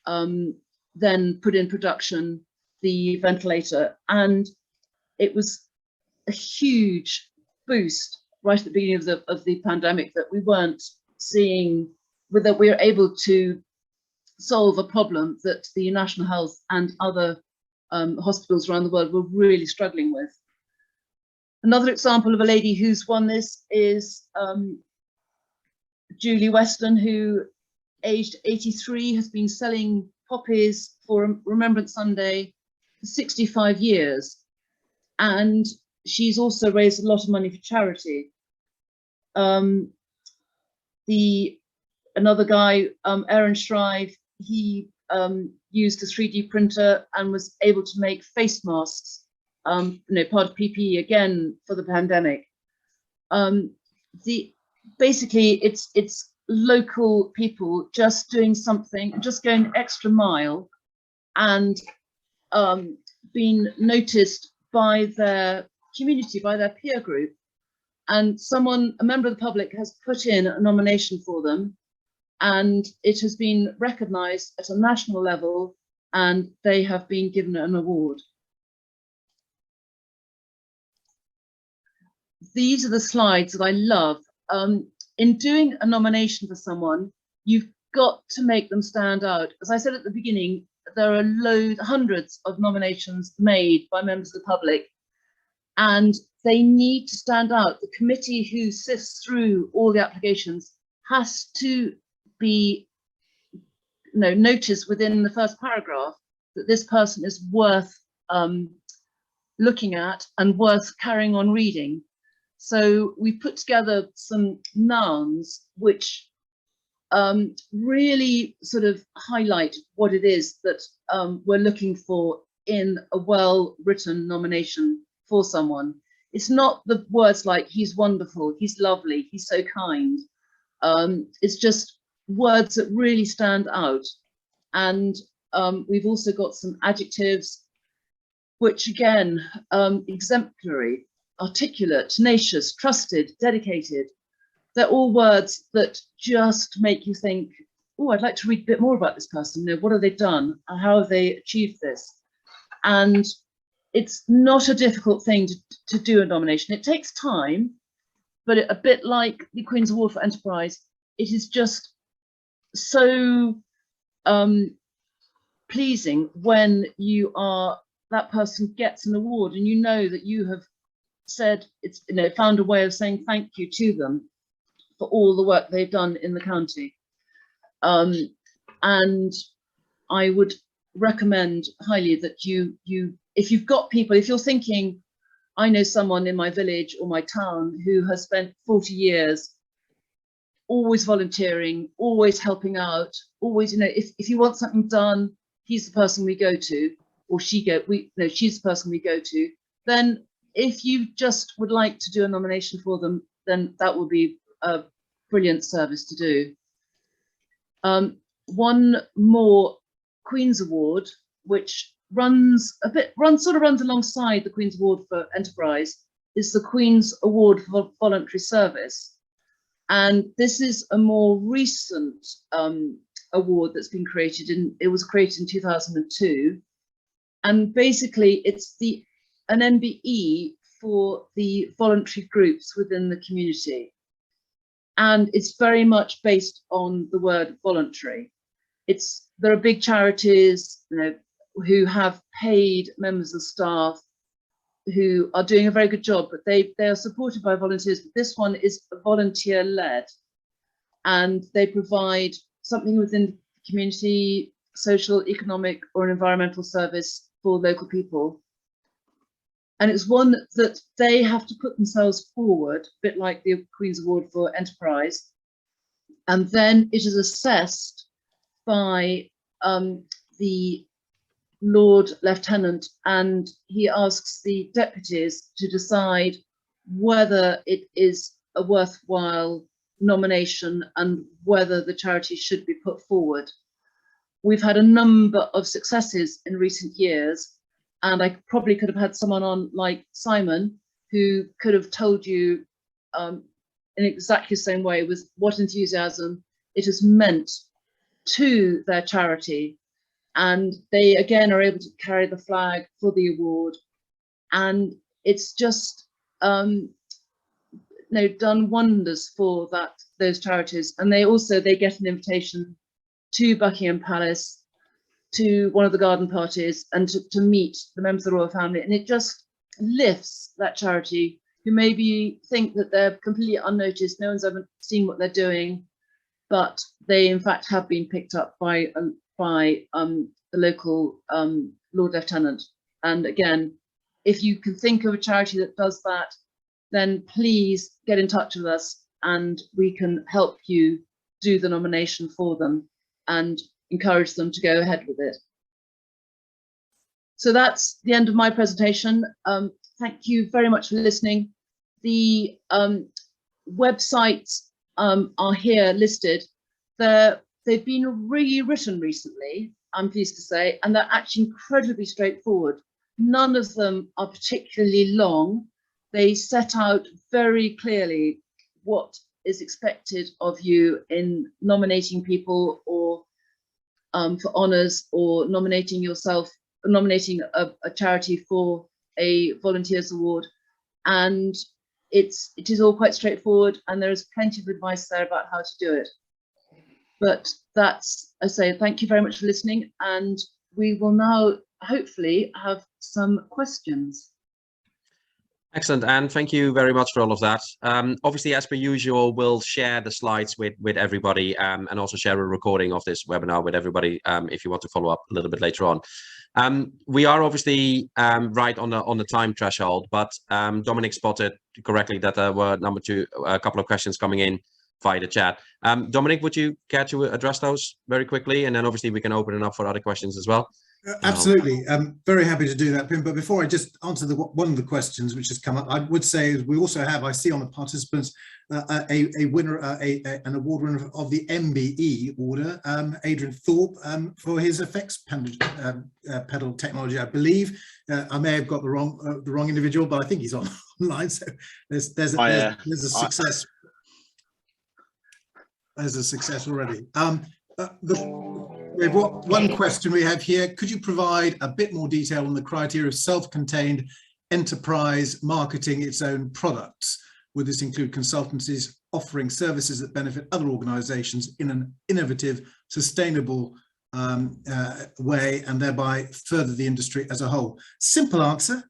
then put in production the ventilator. And it was a huge boost right at the beginning of the pandemic that we weren't seeing, that we were able to solve a problem that the National Health and other hospitals around the world were really struggling with. Another example of a lady who's won this is Julie Weston, who, aged 83, has been selling poppies for Remembrance Sunday for 65 years. And she's also raised a lot of money for charity. Another guy, Aaron Shrive, he used a 3D printer and was able to make face masks, part of PPE again for the pandemic. Basically, it's local people just doing something, just going an extra mile, and being noticed by their community, by their peer group, and a member of the public has put in a nomination for them, and it has been recognised at a national level, and they have been given an award. These are the slides that I love. In doing a nomination for someone, you've got to make them stand out. As I said at the beginning, there are hundreds of nominations made by members of the public, and they need to stand out. The committee who sifts through all the applications has to be noticed within the first paragraph that this person is worth looking at and worth carrying on reading. So we put together some nouns which really sort of highlight what it is that we're looking for in a well-written nomination for someone. it's not the words like he's wonderful, he's lovely, he's so kind. It's just words that really stand out. And we've also got some adjectives, which again, exemplary, articulate, tenacious, trusted, dedicated. They're all words that just make you think, oh, I'd like to read a bit more about this person. You know, what have they done? How have they achieved this? And it's not a difficult thing to do a nomination. It takes time, but a bit like the Queen's Award for Enterprise, it is just so pleasing when that person gets an award and you know that you have said, it's, you know, found a way of saying thank you to them for all the work they've done in the county. And I would recommend highly that if you've got people, if you're thinking, I know someone in my village or my town who has spent 40 years always volunteering, always helping out, always, you know, if you want something done, he's the person we go to, or she's the person we go to, then if you just would like to do a nomination for them, then that would be a brilliant service to do. One more Queen's Award, which runs alongside the Queen's Award for Enterprise, is the Queen's Award for Voluntary Service. And this is a more recent award that's been created. It was created in 2002. And basically it's an MBE for the voluntary groups within the community. And it's very much based on the word voluntary. There are big charities, you know, who have paid members of staff who are doing a very good job, but they are supported by volunteers. But this one is volunteer-led, and they provide something within the community, social, economic, or an environmental service for local people. And it's one that they have to put themselves forward, a bit like the Queen's Award for Enterprise. And then it is assessed by the Lord Lieutenant, and he asks the deputies to decide whether it is a worthwhile nomination and whether the charity should be put forward. We've had a number of successes in recent years, and I probably could have had someone on like Simon, who could have told you in exactly the same way with what enthusiasm it has meant to their charity. And they again are able to carry the flag for the award. And it's just done wonders for those charities. And they get an invitation to Buckingham Palace, to one of the garden parties, and to meet the members of the royal family. And it just lifts that charity, who maybe think that they're completely unnoticed, no one's ever seen what they're doing, but they in fact have been picked up by the local Lord Lieutenant. And again, if you can think of a charity that does that, then please get in touch with us and we can help you do the nomination for them and encourage them to go ahead with it. So that's the end of my presentation. Thank you very much for listening. The websites are here listed. They've been rewritten recently, I'm pleased to say, and they're actually incredibly straightforward. None of them are particularly long. They set out very clearly what is expected of you in nominating people, or for honours, or nominating yourself, nominating a charity for a volunteers award. And it is all quite straightforward, and there is plenty of advice there about how to do it. But that's, I say, thank you very much for listening, and we will now hopefully have some questions. Excellent, and thank you very much for all of that. Obviously, as per usual, we'll share the slides with everybody, and also share a recording of this webinar with everybody if you want to follow up a little bit later on. We are obviously right on the time threshold, but Dominic spotted correctly that there were a couple of questions coming in via the chat. Dominic, would you care to address those very quickly? And then obviously we can open it up for other questions as well. Absolutely. Very happy to do that, Pim. But before I just answer one of the questions which has come up, I would say we also have, I see on the participants, a winner, an award winner of the MBE order, Adrian Thorpe, for his effects pedal technology, I believe. I may have got the wrong individual, but I think he's online. So there's a success. There's a success already. We have one question we have here. Could you provide a bit more detail on the criteria of self-contained enterprise marketing its own products? Would this include consultancies offering services that benefit other organizations in an innovative, sustainable way, and thereby further the industry as a whole? Simple answer,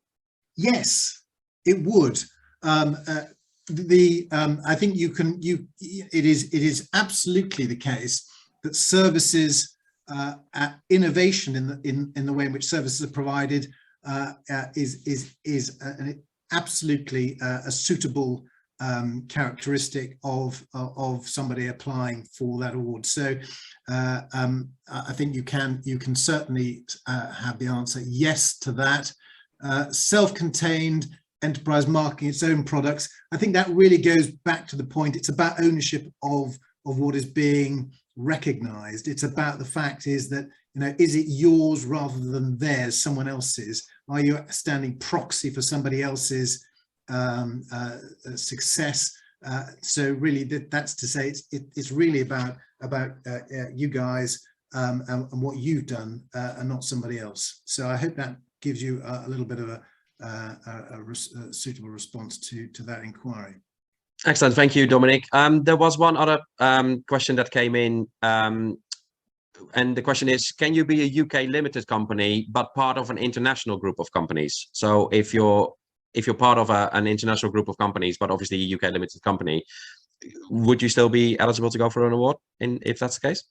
yes, it would. I think it is absolutely the case that services, innovation in the way in which services are provided is absolutely a suitable characteristic of somebody applying for that award. So I think you can certainly have the answer yes to that. Self-contained enterprise marketing its own products. I think that really goes back to the point. It's about ownership of what is being recognized. It's about the fact is that, is it yours rather than theirs, someone else's? Are you a standing proxy for somebody else's success? So really that's to say it's really about you guys and what you've done and not somebody else. So I hope that gives you a little bit of a suitable response to that inquiry. Excellent, thank you, Dominic. There was one other question that came in, and the question is: can you be a UK limited company but part of an international group of companies? So if you're part of an international group of companies, but obviously a UK limited company, would you still be eligible to go for an award? If that's the case?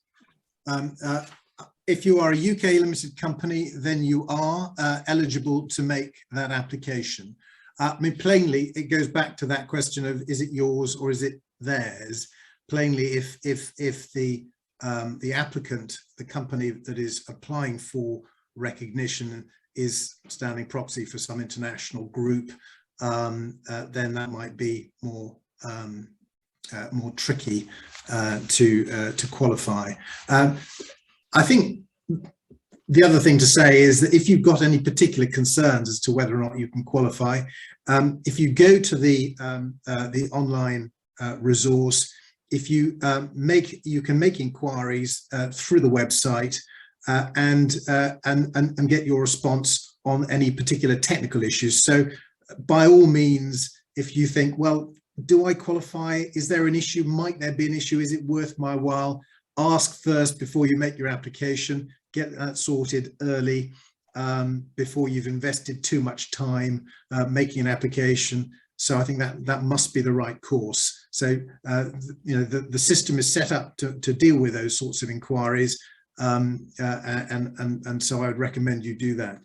If you are a UK limited company, then you are eligible to make that application. I mean, plainly, it goes back to that question of, is it yours or is it theirs? Plainly, if the applicant, the company that is applying for recognition, is standing proxy for some international group, then that might be more tricky to qualify. I think the other thing to say is that if you've got any particular concerns as to whether or not you can qualify, if you go to the online resource, if you can make inquiries through the website and get your response on any particular technical issues. So by all means, if you think, well, do I qualify? Is there an issue? Might there be an issue? Is it worth my while? Ask first before you make your application. Get that sorted early before you've invested too much time making an application. So I think that must be the right course. So the system is set up to deal with those sorts of inquiries, and so I would recommend you do that.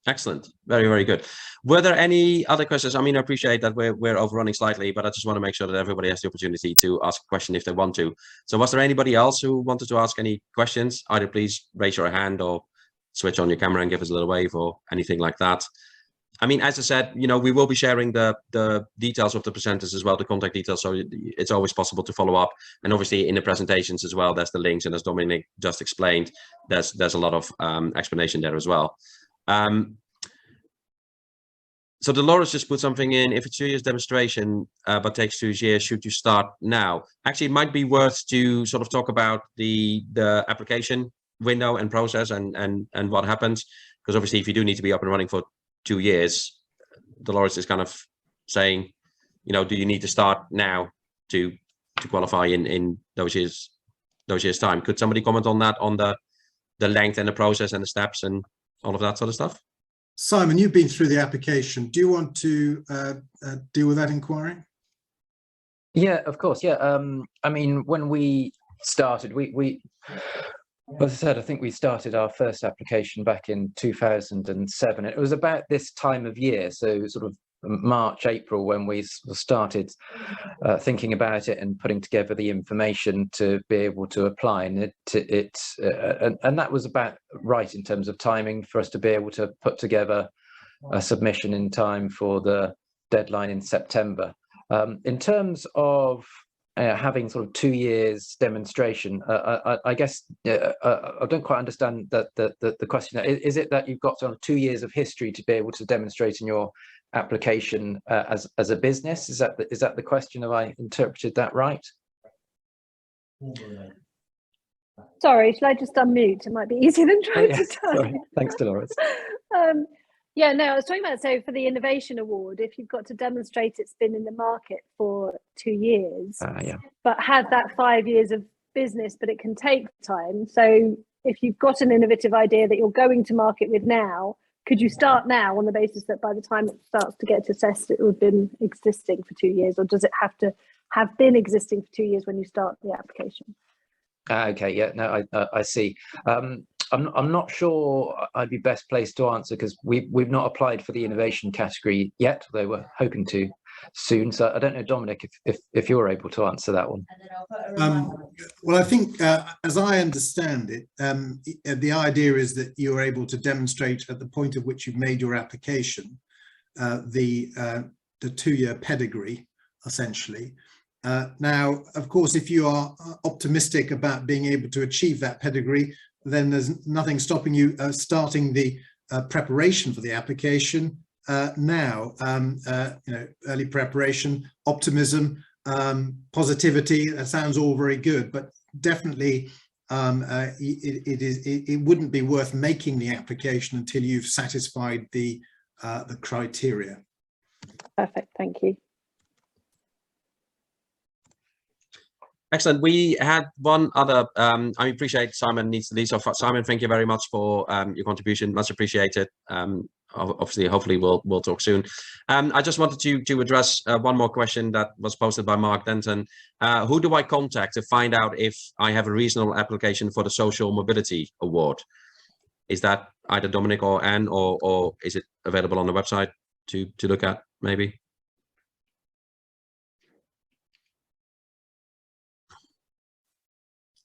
Excellent, very, very good. Were there any other questions? I mean, I appreciate that we're overrunning slightly, but I just want to make sure that everybody has the opportunity to ask a question if they want to. So was there anybody else who wanted to ask any questions? Either please raise your hand or switch on your camera and give us a little wave or anything like that. I mean, as I said, we will be sharing the details of the presenters as well, the contact details, so it's always possible to follow up. And obviously in the presentations as well, there's the links, and as Dominic just explained, there's a lot of explanation there as well. So Dolores just put something in: if it's 2 years demonstration but takes 2 years, should you start now? Actually, it might be worth to sort of talk about the application window and process and what happens, because obviously if you do need to be up and running for 2 years, Dolores is kind of saying, do you need to start now to qualify in those years time? Could somebody comment on that, on the length and the process and the steps and all of that sort of stuff? Simon, you've been through the application. Do you want to deal with that inquiry? Yeah, of course. Yeah. I mean, when we started, we as I said, I think we started our first application back in 2007. It was about this time of year, so sort of March, April, when we started thinking about it and putting together the information to be able to apply, and and that was about right in terms of timing for us to be able to put together a submission in time for the deadline in September. In terms of having sort of 2 years demonstration, I guess I don't quite understand the question. Is it that you've got sort of 2 years of history to be able to demonstrate in your application as a business? Is that the question? Have I interpreted that right? Sorry, shall I just unmute? It might be easier than trying to type. Sorry. Thanks, Dolores. Yeah, no, I was talking about, so for the Innovation Award, if you've got to demonstrate it's been in the market for 2 years, but have that 5 years of business, but it can take time. So if you've got an innovative idea that you're going to market with now, could you start now on the basis that by the time it starts to get assessed, it would have been existing for 2 years, or does it have to have been existing for 2 years when you start the application? Okay, yeah, no, I see. I'm not sure I'd be best placed to answer because we've not applied for the innovation category yet, though we're hoping to soon. So I don't know, Dominic, if you're able to answer that one. Well, I think as I understand it, the idea is that you're able to demonstrate at the point at which you've made your application the 2-year pedigree, essentially. Now, of course, if you are optimistic about being able to achieve that pedigree, then there's nothing stopping you starting the preparation for the application now. Early preparation, optimism, positivity, that sounds all very good, but definitely it wouldn't be worth making the application until you've satisfied the criteria. Perfect, thank you. Excellent. We had one other, I appreciate Simon needs to leave. So Simon, thank you very much for your contribution. Much appreciated. Obviously, hopefully we'll talk soon. I just wanted to address one more question that was posted by Mark Denton. Who do I contact to find out if I have a reasonable application for the Social Mobility Award? Is that either Dominic or Anne, or is it available on the website to look at maybe?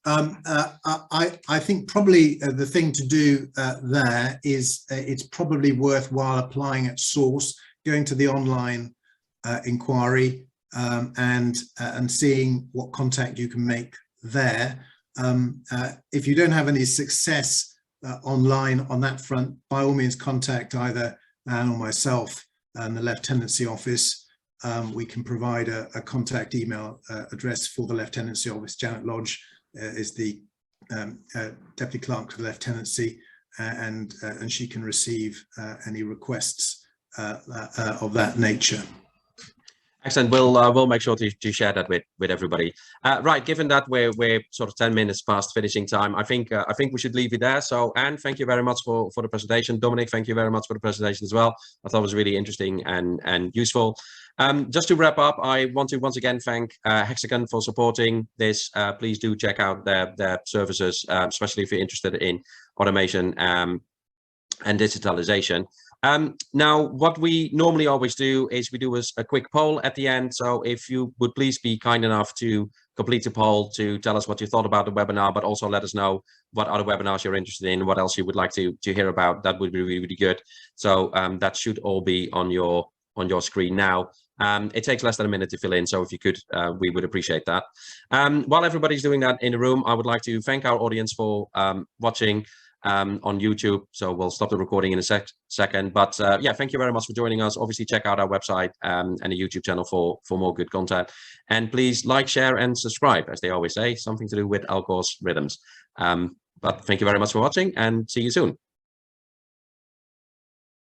I think probably the thing to do there is it's probably worthwhile applying at source, going to the online inquiry and seeing what contact you can make there. If you don't have any success online on that front, by all means contact either Anne or myself and the Lieutenancy Office. We can provide a contact email address for the Lieutenancy Office. Janet Lodge is the Deputy Clerk to the Lieutenancy, and she can receive any requests of that nature. Excellent. We'll make sure to share that with everybody. Right. Given that we're sort of 10 minutes past finishing time, I think we should leave it there. So Anne, thank you very much for the presentation. Dominic, thank you very much for the presentation as well. I thought it was really interesting and useful. Just to wrap up, I want to once again thank Hexagon for supporting this. Please do check out their services, especially if you're interested in automation and digitalization. Now, what we normally always do is we do a quick poll at the end. So if you would please be kind enough to complete the poll to tell us what you thought about the webinar, but also let us know what other webinars you're interested in, what else you would like to hear about. That would be really, really good. So that should all be on your screen now. It takes less than a minute to fill in, so if you could, we would appreciate that. While everybody's doing that in the room, I would like to thank our audience for watching on YouTube. So we'll stop the recording in a second. But yeah, thank you very much for joining us. Obviously, check out our website and the YouTube channel for more good content. And please like, share, and subscribe, as they always say, something to do with Alcor's rhythms. But thank you very much for watching, and see you soon.